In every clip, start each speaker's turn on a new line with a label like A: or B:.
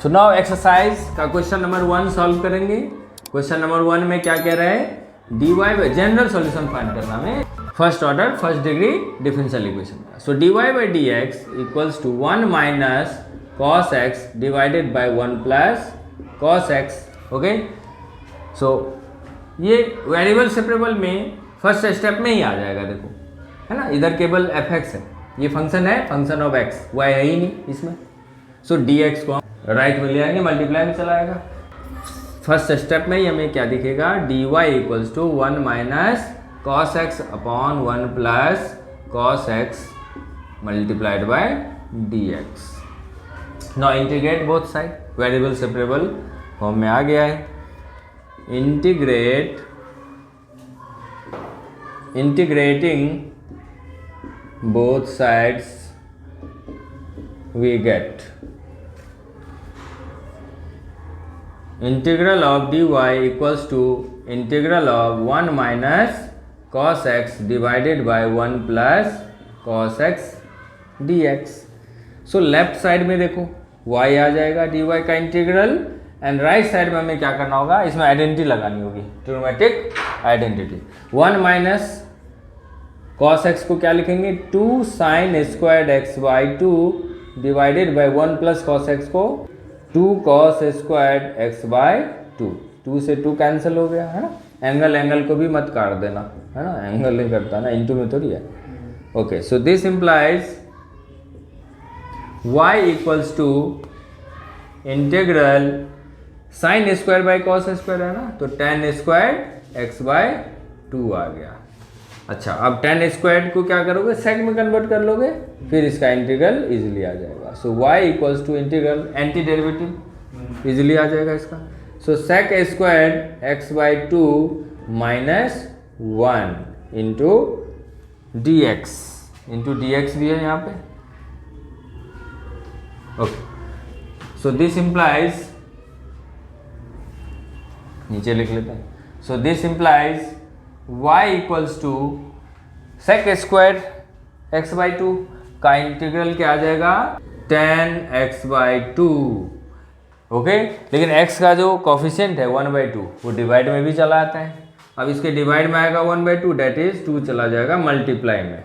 A: तो now exercise का question number 1 solve करेंगे। क्वेश्चन नंबर 1 में क्या कह रहा है, dy by general solution find करना है first order first degree differential equation का। So dy by dx equals to 1 minus cos x divided by 1 plus cos x। Okay, so ये वेरिएबल सेपरेबल में फर्स्ट स्टेप में ही आ जाएगा, देखो है ना, इधर केवल fx है, ये फंक्शन है फंक्शन ऑफ x, y है ही नहीं इसमें। सो dx को राइट में ले आएंगे, मल्टीप्लाई में चला आएगा। फर्स्ट स्टेप में ही हमें क्या दिखेगा, dy equals to 1 minus cos x upon 1 plus cos x multiplied by dx। Now integrate both side, variable separable form में आ गया है। integrating both sides we get integral of dy equals to integral of 1 minus cos x divided by 1 plus cos x dx। So left side में देखो y आ जाएगा dy का integral, and right side में हमें क्या करना होगा, इसमें आइडेंटिटी लगानी होगी, trigonometric identity. 1 minus cos x को क्या लिखेंगे, 2 sin squared x by 2 divided by 1 plus cos x को 2 cos स्क्वायर्ड x बाई 2। 2 से 2 कैंसिल हो गया है ना, एंगल को भी मत काट देना है ना, एंगल नहीं करता ना, इंटू में थोड़ी है। Okay, so this implies y equals to integral sine square by cos square है ना, तो tan स्क्वायर एक्स बाय 2 आ गया। अच्छा, अब tan स्क्वायर को क्या करोगे, सेक में कन्वर्ट कर लोगे, फिर इसका इंटीग्रल इजीली आ जाएगा। So y equals to integral antiderivative easily आ जाएगा इसका। So sec square x by 2 minus 1 into D x भी है यहाँ पे। ओके, सो दिस इम्प्लाइज, नीचे लिख लेते हैं। So this implies y equals to sec square x by 2 का इंटीग्रल क्या आ जाएगा, tan x बाई 2। ओके, लेकिन x का जो कॉफिशिएंट है 1/2 वो डिवाइड में भी चला आता है। अब इसके डिवाइड में आएगा 1/2, डेट इज 2 चला जाएगा मल्टीप्लाई में।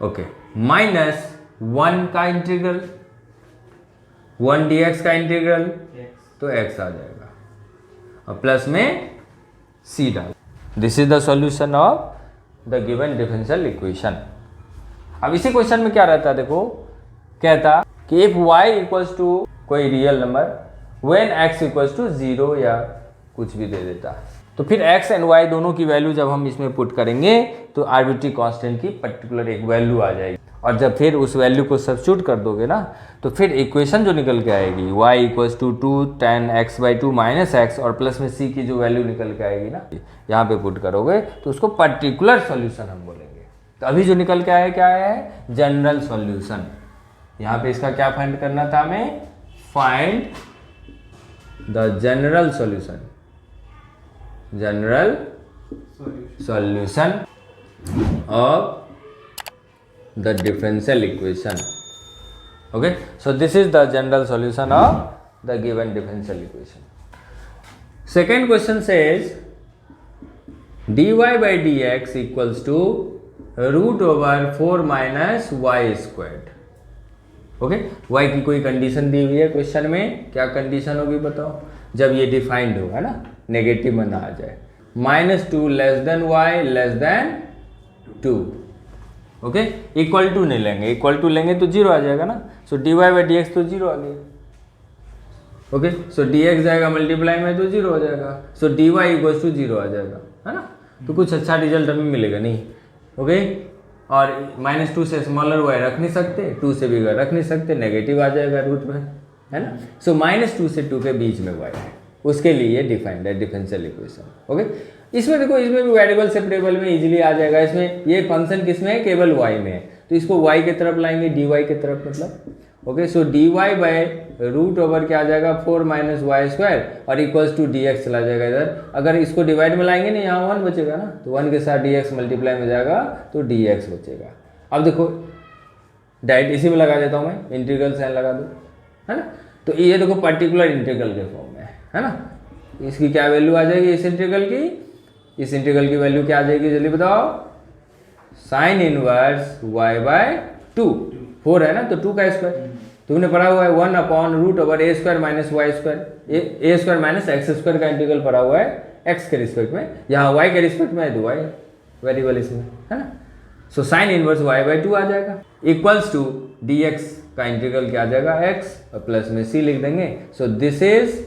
A: ओके, माइनस 1 का इंटीग्रल 1 dx का इंटीग्रल तो x आ जाएगा, और प्लस में c डाल। This is the solution of the given differential equation. अब इसी क्वेश्चन में क्या रहता है, देखो कहता कि इफ y इक्वल्स टू कोई real number when x equals to 0 या कुछ भी दे देता, तो फिर x एंड y दोनों की वैल्यू जब हम इसमें पुट करेंगे तो आर्बिट्री कांस्टेंट की पर्टिकुलर एक वैल्यू आ जाएगी, और जब फिर उस वैल्यू को सब्स्टिट्यूट कर दोगे ना, तो फिर इक्वेशन जो निकल के आएगी y equals to 2 tan x by 2 minus x, और प्लस में c की जो वैल्यू निकल के आएगी ना, यहाँ पे पुट करोगे तो उसको पर्टिकुलर सॉल्यूशन हम बोलेंगे। तो अभी जो निकल के आया क्या आया है, जनरल सॉल्यूशन। यहाँ पे इसका क्या फाइंड करना था हमें, find the general solution, general solution of the differential equation। okay, so this is the general solution of the given differential equation। second question says dy by dx equals to root over 4 minus y squared। Okay, y की कोई condition दी हुई है question में, क्या condition होगी बताओ, जब ये डिफाइंड होगा ना, नेगेटिव में ना आ जाए, -2 less than y less than 2। Okay, equal to नहीं लेंगे, इक्वल टू लेंगे तो 0 आ जाएगा ना। सो dy बाई dx तो 0 आ गया। ओके, सो dx जाएगा मल्टीप्लाई में तो 0 हो जाएगा। सो dy इक्वल्स टू 0 आ जाएगा, है ना, तो कुछ अच्छा रिजल्ट हमें मिलेगा नहीं। ओके, और -2 से स्मॉलर y रख नहीं सकते, 2 से बिगर रख नहीं सकते, नेगेटिव आ जाएगा रूट में, है ना। सो -2 से 2 के बीच में y है, उसके लिए डिफाइंड है डिफरेंशियल इक्वेशन। ओके, इसमें देखो, इसमें भी वेरिएबल सेपरेबल में इजीली आ जाएगा। इसमें ये फंक्शन किसमें है, केवल y में है, तो इसको y की तरफ लाएंगे, dy की तरफ मतलब। Okay, so dy by root over क्या आ जाएगा, 4 माइनस वाई स्क्वायर, और इक्वल्स टू dx चला जाएगा इधर। अगर इसको डिवाइड में लाएंगे ना, यहाँ 1 बचेगा ना, तो 1 के साथ dx मल्टीप्लाई में जाएगा तो dx बचेगा। अब देखो डायरेक्ट इसी में लगा देता हूँ मैं, इंटीग्रल साइन लगा दो, है ना। तो ये देखो पर्टिकुलर इंटीग्रल के फॉर्म में है ना। इसकी क्या वैल्यू आ जाएगी इस इंटीग्रल की, इस इंटीग्रल की वैल्यू क्या आ जाएगी जल्दी बताओ, साइन इनवर्स y बाय 2, 4 है ना तो 2 का स्क्वायर, तुमने पढ़ा हुआ है 1/√a² minus y square, a square minus x square का इंटीग्रल पढ़ा हुआ है x के रिस्पेक्ट में, यहाँ y के रिस्पेक्ट में है तो y वेरिएबल इसमें है ना। So sine inverse y by 2 आ जाएगा इक्वल्स टू dx का इंटीग्रल क्या आ जाएगा x और प्लस में c लिख देंगे। So this is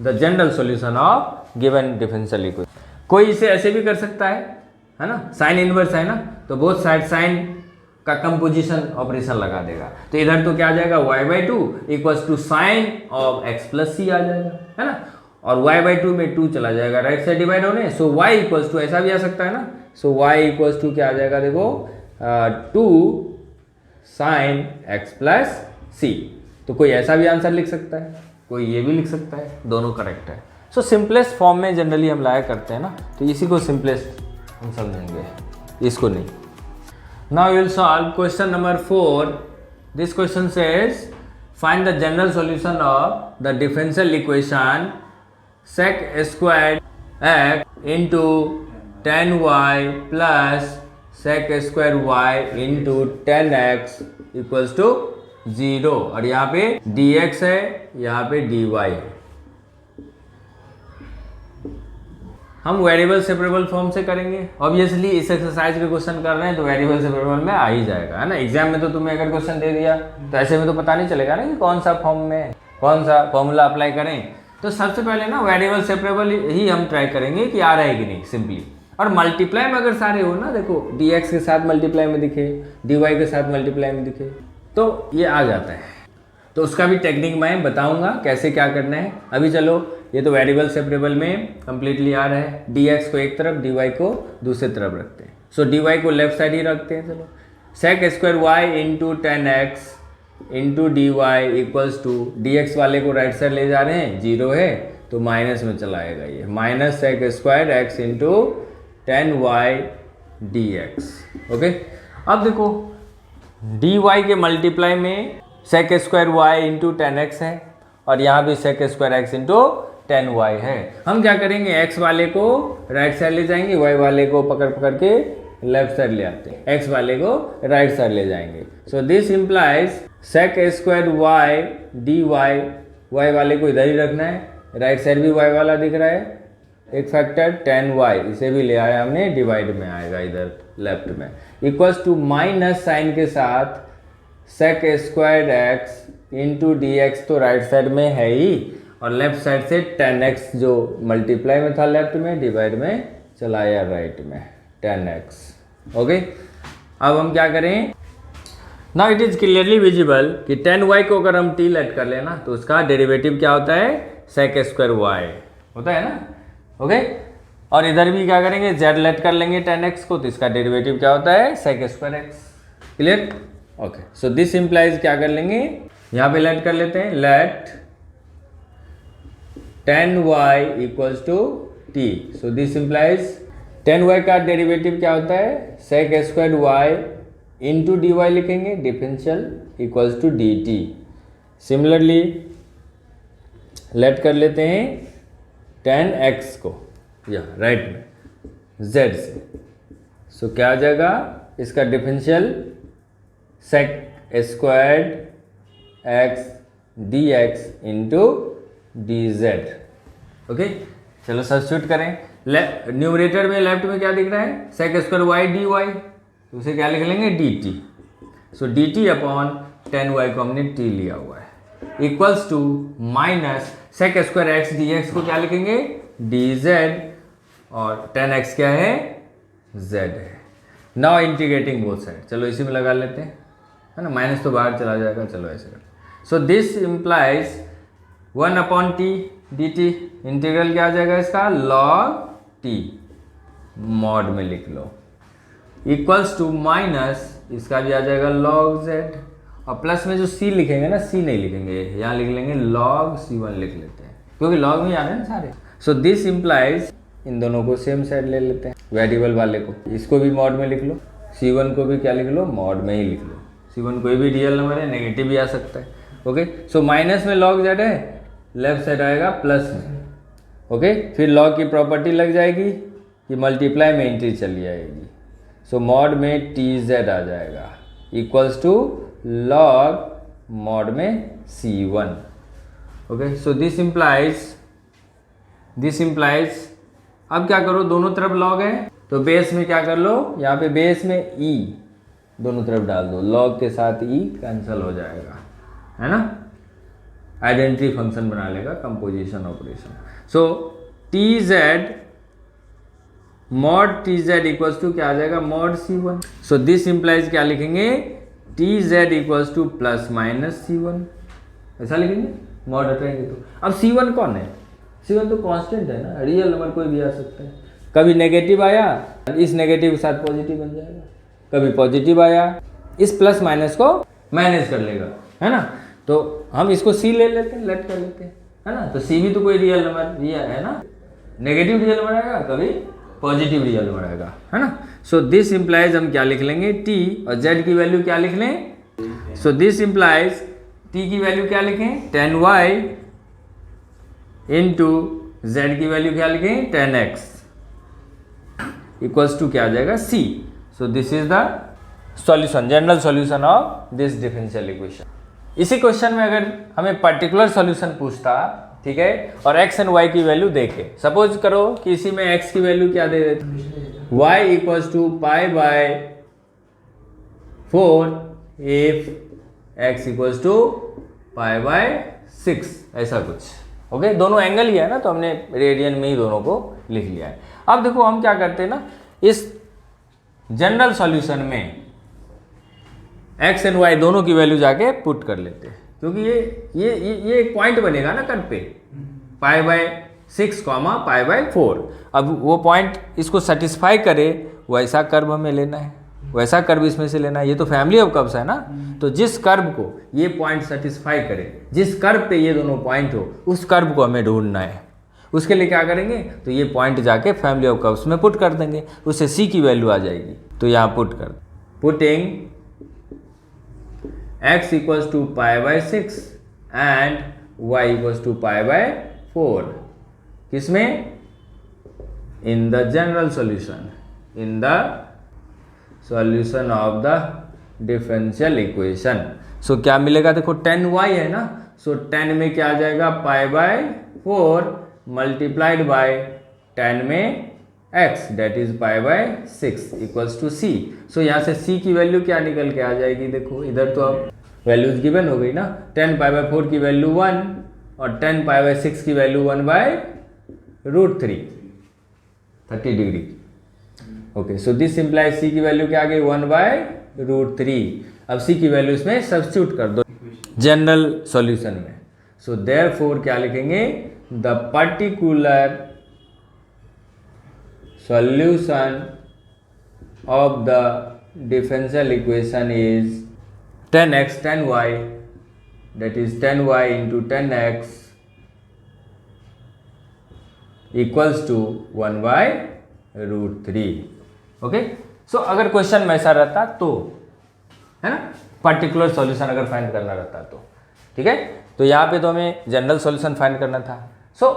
A: the general solution of given differential equation. कोई इसे ऐसे भी कर सकता है ना, साइन इनवर्स है ना तो बोथ साइड साइन का कंपोजिशन ऑपरेशन लगा देगा, तो इधर तो क्या आ जाएगा y by 2 equals to sine of x plus C आ जाएगा है ना, और y बाई 2 में 2 चला जाएगा राइट साइड डिवाइड होने, सो y इक्वल्स टू ऐसा भी आ सकता है ना, सो y इक्वल्स टू क्या आ जाएगा देखो 2 साइन x प्लस सी। तो कोई ऐसा भी आंसर लिख सकता है, कोई ये भी लिख सकता है, दोनों करेक्ट है। सो सिंपलेस्ट फॉर्म में जनरली हम लाया करते हैं ना, तो इसी को सिंपलेस्ट हम समझेंगे, इसको नहीं। Now we will solve question number 4. This question says find the general solution of the differential equation sec squared x into tan y plus sec square y into tan x equals to 0, और यहाँ पे dx है, यहाँ पे dy है। हम variable separable form से करेंगे, ऑब्वियसली इस एक्सरसाइज के क्वेश्चन कर रहे हैं तो वेरिएबल सेपरेबल में आ ही जाएगा है ना। एग्जाम में तो तुम्हें अगर क्वेश्चन दे दिया तो ऐसे में तो पता नहीं चलेगा ना कि कौन सा फॉर्म में कौन सा फॉर्मूला अप्लाई करें। तो सबसे पहले ना वेरिएबल सेपरेबल ही हम ट्राई करेंगे कि आ रहा है कि नहीं सिंपली, और मल्टीप्लाई में अगर सारे हो ना, देखो dx के साथ मल्टीप्लाई में दिखे, dy के साथ मल्टीप्लाई में दिखे तो ये आ जाता है। तो उसका भी टेक्निक मैं बताऊंगा कैसे क्या करना है। अभी चलो ये तो वेरिएबल सेपरेबल में कंप्लीटली आ रहा है, dx को एक तरफ dy को दूसरी तरफ रखते हैं, सो dy को लेफ्ट साइड ही रखते हैं। चलो sec square y into tan x into D Y equals to dx वाले को राइट साइड ले जा रहे हैं, 0 है तो माइनस में चला आएगा, ये minus sec square x into tan Y D X. Okay, अब देखो dy के मल्टीप्लाई में sec square y into tan x है और यहाँ भी sec square x into tan Y है। हम क्या करेंगे, x वाले को राइट साइड ले जाएंगे, y वाले को पकड़ पकड़ के लेफ्ट साइड ले आते हैं, x वाले को राइट साइड ले जाएंगे। So this implies sec square y D Y, y वाले को इधर ही रखना है, राइट साइड भी y वाला दिख रहा है, एक फैक्टर टेन वाई इसे भी ले आया हमने, डिवाइड में आएगा इधर लेफ्ट में, इक्वल्स टू माइनस साइन के साथ sec square x into D X तो राइट साइड में है ही, और लेफ्ट साइड से टेन एक्स जो मल्टीप्लाई में था लेफ्ट में, डिवाइड में चलाया राइट में टेन एक्स। ओके, अब हम क्या करें, now it is clearly visible कि टेन वाई को अगर हम टी लेट कर लेना तो उसका डेरिवेटिव क्या होता है, सेक स्क्वायर वाई होता है ना। ओके, और इधर भी क्या करेंगे, जेड लेट कर लेंगे टेन एक्स को तो इसका डेरिवेटिव क्या होता है, sec square x. Clear? Okay, so this implies क्या कर लेंगे, यहाँ पे लेट कर लेते हैं, let tan y equals to t. So this implies tan y का डेरिवेटिव क्या होता है, sec square y into D y लिखेंगे, differential equals to d t. Similarly let कर लेते हैं टेन एक्स को या राइट में जेड से, सो क्या आ जाएगा इसका differential sec squared x d x into d z. Okay, चलो सब्स्टिट्यूट करें, न्यूमरेटर में लेफ्ट में क्या दिख रहा है, sec square y d y, तो उसे क्या लिख लेंगे, d t. So d t upon tan y को हमने टी लिया हुआ है, equals to minus sec square x d x को क्या लिखेंगे, डी जेड, और टेन एक्स क्या है, जेड है। नाउ इंटीग्रेटिंग बोथ साइड, चलो इसी में लगा लेते हैं है ना, माइनस तो बाहर चला जाएगा, चलो ऐसे करते। सो this implies one upon T D T, integral क्या आ जाएगा इसका, लॉग टी मॉड में लिख लो, इक्वल्स टू माइनस इसका भी आ जाएगा लॉग जेड, और प्लस में जो सी लिखेंगे ना, सी नहीं लिखेंगे, यहाँ लिख लेंगे लॉग सी वन लिख लेते हैं, क्योंकि लॉग में आ रहे हैं ना सारे। सो दिस इम्प्लाइज इन दोनों को सेम साइड ले लेते हैं, वेरिएबल वाले को, इसको भी मॉड में लिख लो, सी वन को भी क्या लिख लो, मॉड में ही लिख लो। सी वन कोई भी रियल नंबर है, नेगेटिव भी आ सकता है। ओके, सो माइनस में log z है, लेफ्ट साइड आएगा प्लस में। ओके, फिर log की प्रॉपर्टी लग जाएगी कि मल्टीप्लाई में एंट्री चली आएगी, सो मॉड में TZ आ जाएगा इक्वल्स टू log मॉड में C1। Okay, so this implies अब क्या करो, दोनों तरफ log है तो बेस में क्या कर लो, यहाँ पे बेस में e दोनों तरफ डाल दो, log के साथ e कैंसिल हो जाएगा, है ना, आइडेंटिटी फंक्शन बना लेगा composition operation. So TZ mod TZ equals to क्या आ जाएगा, mod C1। So this implies क्या लिखेंगे, TZ equals two plus minus C1, ऐसा लिखेंगे, मॉड हटाएंगे तो। अब C1 कौन है, C1 तो कांस्टेंट है ना, रियल नंबर कोई भी आ सकता है। कभी नेगेटिव आया, इस नेगेटिव के साथ पॉजिटिव बन जाएगा, कभी पॉजिटिव आया, इस प्लस माइनस को मैनेज कर लेगा, है ना। तो हम इसको C ले लेते हैं, लेट कर लेते हैं, है ना। तो C भी तो कोई रियल नंबर रियल है ना, नेगेटिव रियल नंबर आएगा, कभी पॉजिटिव रियल नंबर आएगा, है ना। सो दिस इम्प्लाइज हम क्या लिख लेंगे, T, और Z की वैल्यू क्या लिख लें। सो दिस इम्प्लाइज T की वैल्यू क्या लिखें, 10y इंटू Z की वैल्यू क्या लिखें, 10x इक्वल्स टू क्या आ जाएगा, C। So this is the solution, general solution of this differential equation. इसी क्वेश्चन में अगर हमें पर्टिकुलर सॉल्यूशन पूछता, ठीक है, और x एंड y की वैल्यू देखे, सपोज करो कि इसी में x की वैल्यू क्या दे देते, y equals to pi by 4 if x equals to pi by 6, ऐसा कुछ। ओके, दोनों एंगल ही है ना, तो हमने रेडियन में ही दोनों को लिख लिया है। अब देखो हम क्या करते हैं ना, इस जनरल सॉल्यूशन में x एंड y दोनों की वैल्यू जाके पुट कर लेते हैं, क्योंकि ये एक पॉइंट बनेगा ना कर्व पे, पाई बाय 6 पाई बाय 4। अब वो पॉइंट इसको सेटिस्फाई करे वैसा कर्व हमें लेना है, वैसा कर्व इसमें से लेना है। ये तो फैमिली ऑफ कर्व्स है ना, तो जिस कर्व को ये पॉइंट सेटिस्फाई करे, जिस कर्व पे ये दोनों पॉइंट हो, उस कर्व को हमें ढूंढना है। उसके लिए क्या करेंगे, तो ये पॉइंट जाके फैमिली ऑफ कर्व्स में पुट कर देंगे, उससे C की वैल्यू आ जाएगी। तो यहाँ पुट कर, putting x equals to pi by 6 and y equals to pi by 4, किसमें, in the general solution, in the solution of the differential equation. So क्या मिलेगा, देखो 10y है ना, सो 10 में क्या आ जाएगा, पाई बाय 4 मल्टीप्लाइड बाय 10 में x that is pi by 6 equals to C। सो यहाँ से C की वैल्यू क्या निकल के आ जाएगी, देखो इधर तो अब वैल्यूज गिवन हो गई ना, 10 पाई बाय 4 की वैल्यू 1 और 10 पाई बाय 6 की value 1 by √3, 30 degree. Okay, so this implies C की वैल्यू क्या आ गई, 1 बाय √3। अब C की वैल्यू इसमें सब्स्टिट्यूट कर दो जनरल सॉल्यूशन में। सो देयरफॉर क्या लिखेंगे, the particular solution of the differential equation is 10x 10y, that is 10y into 10x equals to 1 by √3। Okay, सो अगर क्वेश्चन में ऐसा रहता तो, है ना, पर्टिकुलर सॉल्यूशन अगर फाइंड करना रहता तो, ठीक है, तो यहाँ पे तो हमें जनरल सॉल्यूशन फाइंड करना था। सो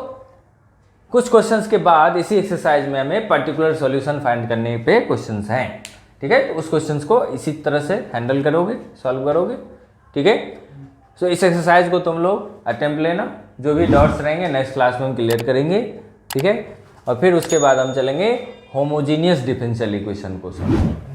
A: कुछ क्वेश्चंस के बाद इसी एक्सरसाइज में हमें पर्टिकुलर सॉल्यूशन फाइंड करने पे क्वेश्चंस हैं, ठीक है, तो उस क्वेश्चंस को इसी तरह से हैंडल करोगे, सॉल्व करोगे, ठीक है। सो इस एक्सरसाइज को तुम लोग अटेम्प्ट लेना, जो भी डाउट्स रहेंगे नेक्स्ट क्लास में हम क्लियर करेंगे, ठीक है, और फिर उसके बाद हम चलेंगे होमोजीनियस डिफरेंशियल इक्वेशन को सॉल्व।